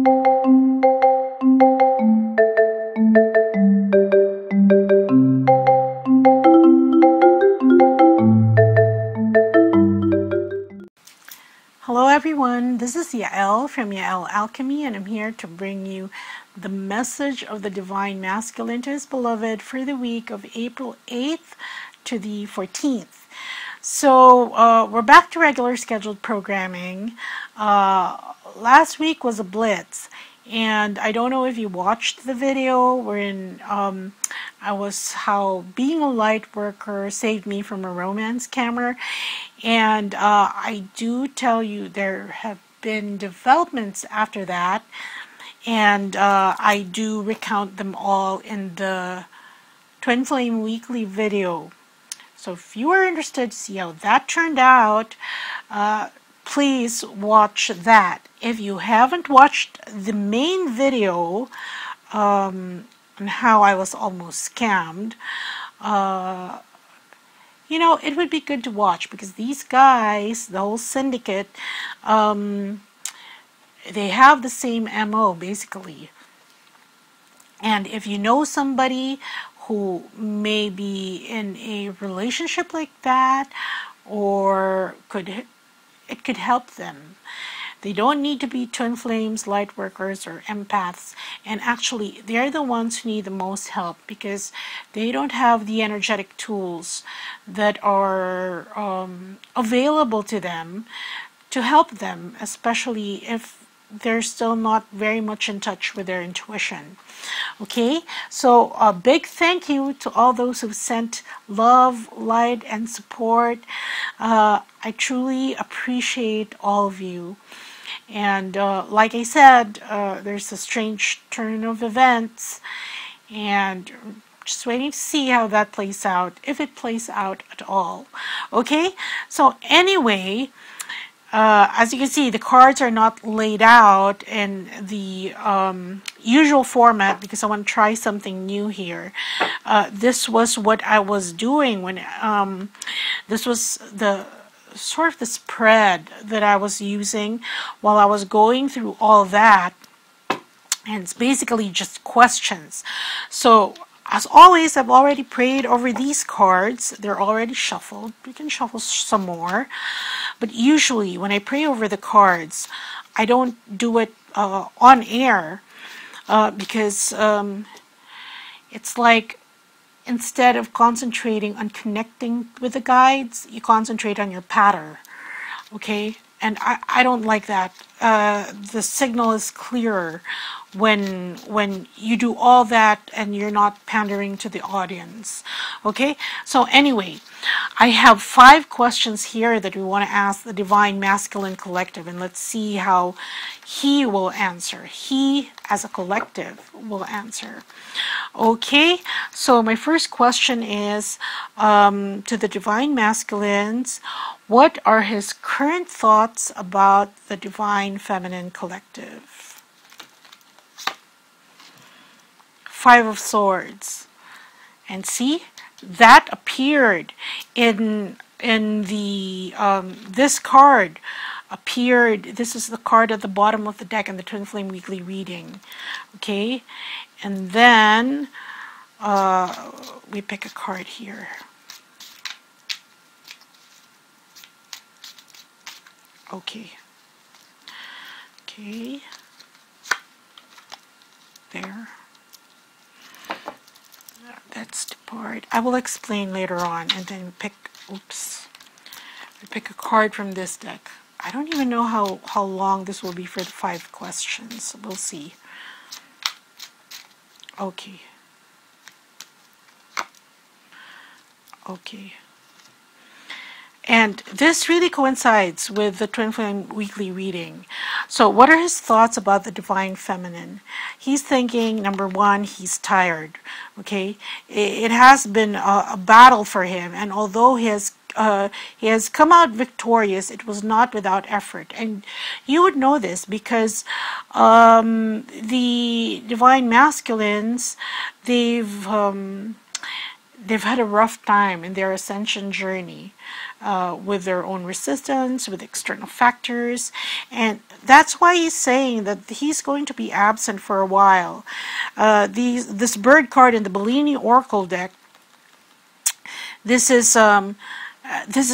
Hello everyone, this is Yael from Yael Alchemy, and I'm here to bring you the message of the Divine Masculine to His Beloved for the week of April 8th to the 14th. So we're back to regular scheduled programming. Last week was a blitz, and I don't know if you watched the video wherein I was how being a light worker saved me from a romance scammer. And I do tell you there have been developments after that, and I do recount them all in the Twin Flame Weekly video. So if you are interested to see how that turned out, please watch that. If you haven't watched the main video on how I was almost scammed, you know, it would be good to watch, because these guys, the whole syndicate, they have the same MO basically. And if you know somebody who may be in a relationship like that, or it could help them. They don't need to be twin flames, light workers, or empaths. And actually, they're the ones who need the most help, because they don't have the energetic tools that are available to them to help them, especially if they're still not very much in touch with their intuition. Okay, so a big thank you to all those who've sent love, light, and support. I truly appreciate all of you. And like I said, there's a strange turn of events, and just waiting to see how that plays out, if it plays out at all. Okay, so anyway, as you can see, the cards are not laid out in the usual format, because I want to try something new here. This was what I was doing when this was the sort of the spread that I was using while I was going through all that, and it's basically just questions. So as always, I've already prayed over these cards. They're already shuffled. We can shuffle some more, but usually when I pray over the cards, I don't do it on air, because it's like, instead of concentrating on connecting with the guides, you concentrate on your patter, okay? And I don't like that. The signal is clearer when you do all that and you're not pandering to the audience, okay? So anyway, I have 5 questions here that we want to ask the Divine Masculine Collective, and let's see how he will answer. He, as a collective, will answer. Okay, so my first question is to the Divine Masculines. What are his current thoughts about the Divine Feminine Collective? 5 of Swords. And see, that appeared in the this card appeared. This is the card at the bottom of the deck in the Twin Flame Weekly reading. Okay, and then we pick a card here. Okay. Okay. There. That's the part. I will explain later on, and then pick, oops. We pick a card from this deck. I don't even know how long this will be for the 5 questions. We'll see. Okay. Okay. And this really coincides with the Twin Flame Weekly reading. So what are his thoughts about the Divine Feminine? He's thinking, number 1, he's tired. Okay, it has been a battle for him, and although he has come out victorious, it was not without effort. And you would know this because the Divine Masculines, they've had a rough time in their ascension journey. with their own resistance, with external factors. And that's why he's saying that he's going to be absent for a while. This bird card in the Bellini Oracle deck, this is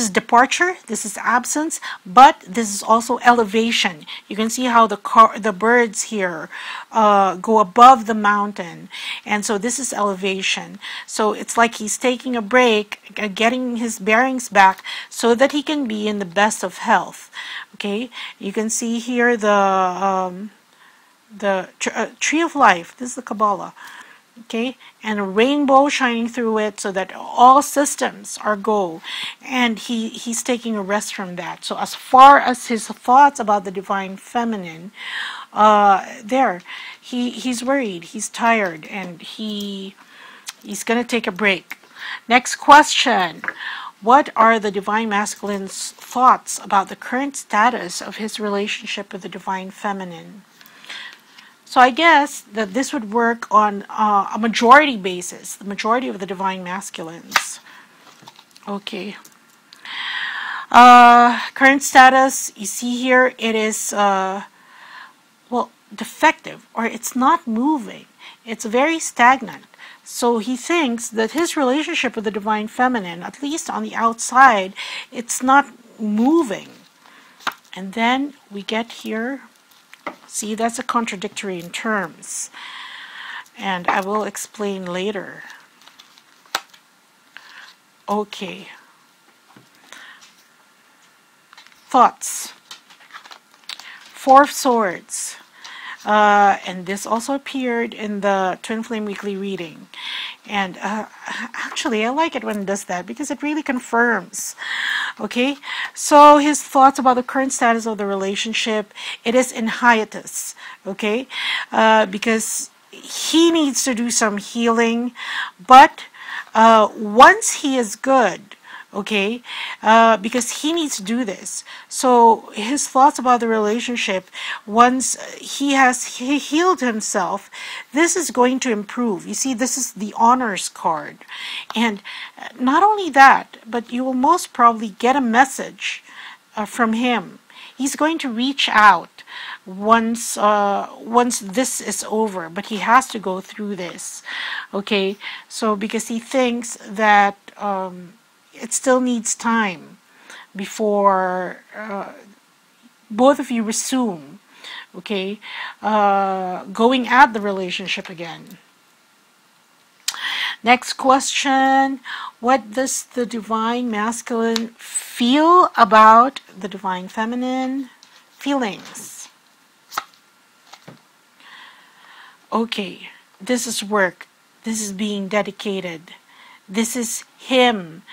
departure, this is absence, but this is also elevation. You can see how the birds here go above the mountain, and so this is elevation. So it's like he's taking a break, getting his bearings back so that he can be in the best of health. Okay, you can see here the tree of life. This is the Kabbalah. Okay, and a rainbow shining through it so that all systems are go, and he's taking a rest from that. So as far as his thoughts about the divine feminine, he's worried, he's tired, and he's gonna take a break. Next question: what are the divine masculine's thoughts about the current status of his relationship with the divine feminine? So I guess that this would work on a majority basis, the majority of the divine masculines. Okay. Current status, you see here, it is, well, defective, or it's not moving. It's very stagnant. So he thinks that his relationship with the divine feminine, at least on the outside, it's not moving. And then we get here. See, that's a contradictory in terms, and I will explain later. Okay. Thoughts. Four of Swords. And this also appeared in the Twin Flame Weekly reading. And actually, I like it when it does that because it really confirms. Okay, so his thoughts about the current status of the relationship, it is in hiatus. Okay, because he needs to do some healing, but once he is good, okay, because he needs to do this. So his thoughts about the relationship, once he healed himself, this is going to improve. You see, this is the honors card, and not only that, but you will most probably get a message from him. He's going to reach out once this is over, but he has to go through this. Okay, so because he thinks that it still needs time before both of you resume, okay, going at the relationship again. Next question: what does the divine masculine feel about the divine feminine? Feelings. Okay, this is work. This is being dedicated. This is him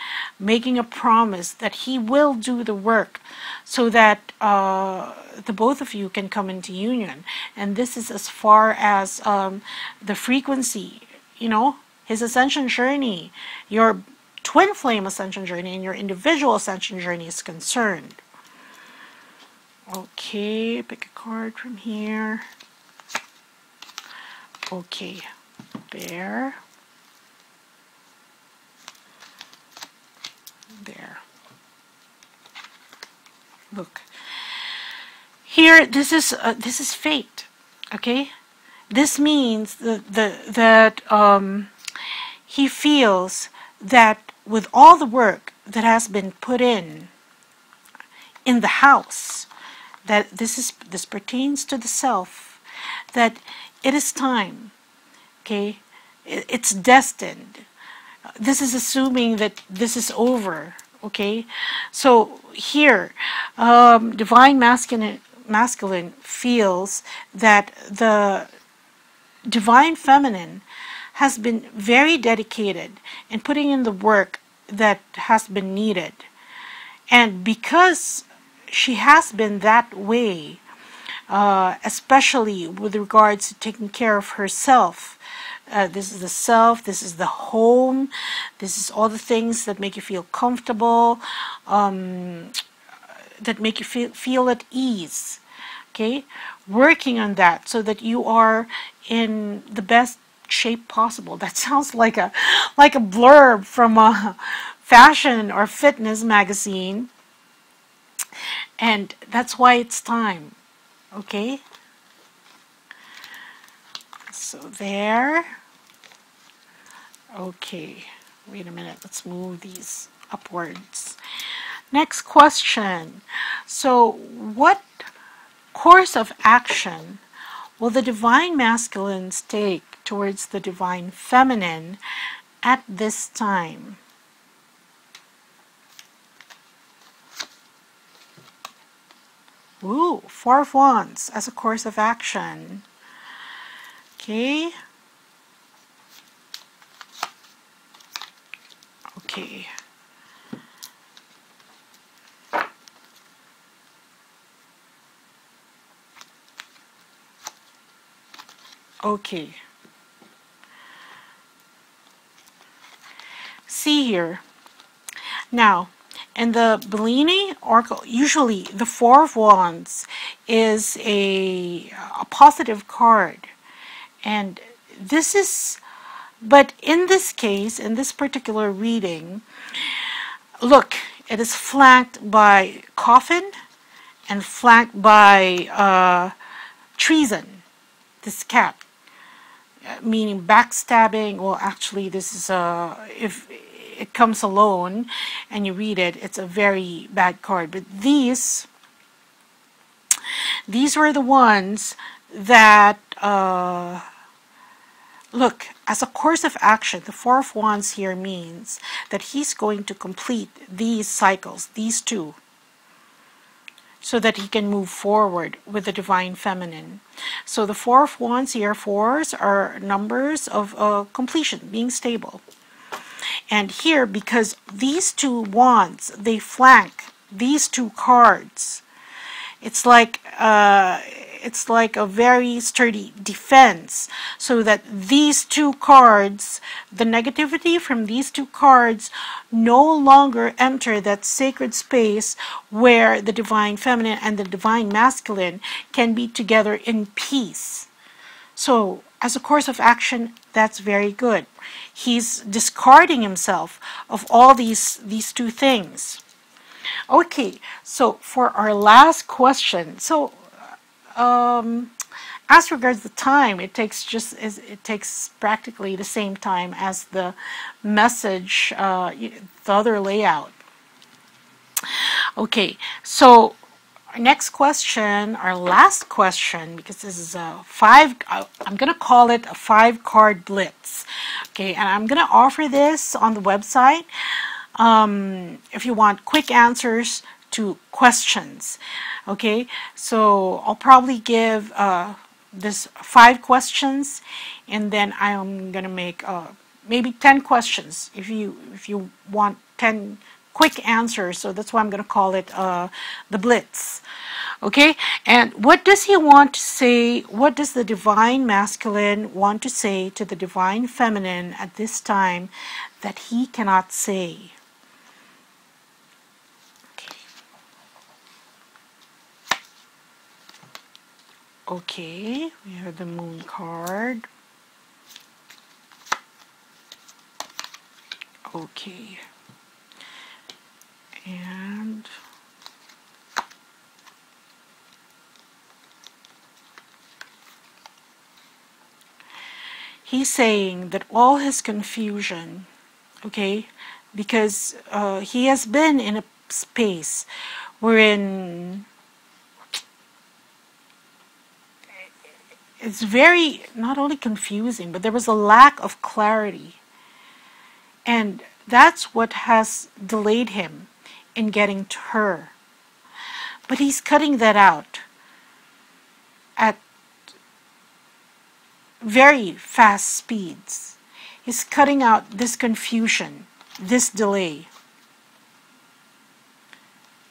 making a promise that he will do the work so that the both of you can come into union. And this is as far as the frequency, you know, his ascension journey, your twin flame ascension journey, and your individual ascension journey is concerned. Okay, pick a card from here. Okay, there. There. Look. Here, this is fate. Okay? This means that he feels that with all the work that has been put in the house, that this pertains to the self, that it is time. Okay? It's destined. This is assuming that this is over. Okay? So here, divine masculine feels that the divine feminine has been very dedicated in putting in the work that has been needed. And because she has been that way, especially with regards to taking care of herself, this is the self, this is the home, this is all the things that make you feel comfortable, that make you feel at ease. Okay? Working on that so that you are in the best shape possible. That sounds like a blurb from fashion or fitness magazine. And that's why it's time. Okay? So there. Okay. Wait a minute. Let's move these upwards. Next question. So what course of action will the Divine Masculines take towards the Divine Feminine at this time? Ooh, Four of Wands as a course of action. Okay. Okay. Okay. See here. Now, in the Bellini Oracle, usually the Four of Wands is a positive card. And this is, but in this case, in this particular reading, look, it is flanked by coffin and flanked by treason, this cat. Meaning backstabbing. Well, actually, this is if it comes alone and you read it, it's a very bad card. But these were the ones that look, as a course of action, the Four of Wands here means that he's going to complete these cycles, these two, so that he can move forward with the Divine Feminine. So the Four of Wands here, fours are numbers of completion, being stable. And here, because these two wands, they flank these two cards, it's like a very sturdy defense, so that these two cards, the negativity from these two cards no longer enter that sacred space where the Divine Feminine and the Divine Masculine can be together in peace. So as a course of action, that's very good. He's discarding himself of all these two things. Okay, so for our last question, so as regards the time, it takes practically the same time as the message, the other layout. Okay, so our next question, our last question, because this is a I'm gonna call it a 5-card blitz. Okay, and I'm gonna offer this on the website. If you want quick answers to questions. Okay, so I'll probably give this 5 questions, and then I'm gonna make maybe 10 questions if you want 10 quick answers. So that's why I'm gonna call it the blitz. Okay, and what does he want to say? What does the Divine Masculine want to say to the Divine Feminine at this time that he cannot say? Okay, we have the Moon card. Okay. And he's saying that all his confusion, okay, because he has been in a space wherein it's very, not only confusing, but there was a lack of clarity. And that's what has delayed him in getting to her. But he's cutting that out at very fast speeds. He's cutting out this confusion, this delay.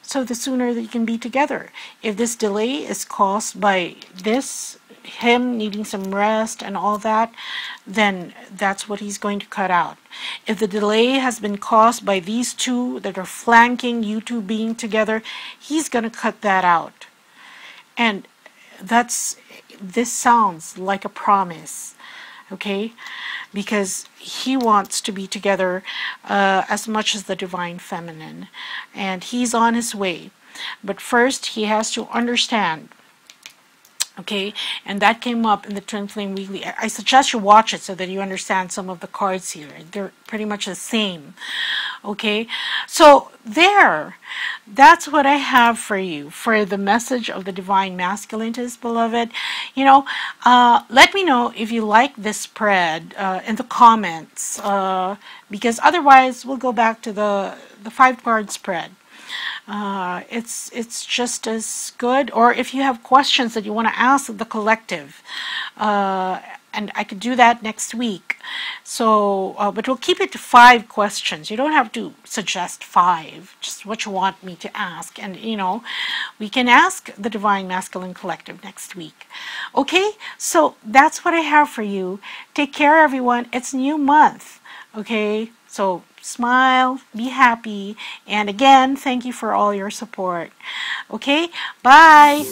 So the sooner that you can be together. If this delay is caused by this, him needing some rest and all that, then that's what he's going to cut out. If the delay has been caused by these two that are flanking you two being together, he's going to cut that out. And this sounds like a promise. okay? Because he wants to be together as much as the Divine Feminine, and he's on his way. But first, he has to understand, okay? And that came up in the Twin Flame Weekly. I suggest you watch it so that you understand some of the cards here. They're pretty much the same, okay? So that's what I have for you, for the message of the Divine Masculine to his beloved. You know, let me know if you like this spread in the comments, because otherwise we'll go back to the 5-card spread. It's just as good. Or if you have questions that you want to ask the collective, and I could do that next week. So, but we'll keep it to 5 questions. You don't have to suggest 5, just what you want me to ask. And, you know, we can ask the Divine Masculine Collective next week. Okay, so that's what I have for you. Take care, everyone. It's new month. Okay, so smile, be happy, and again, thank you for all your support. Okay, bye.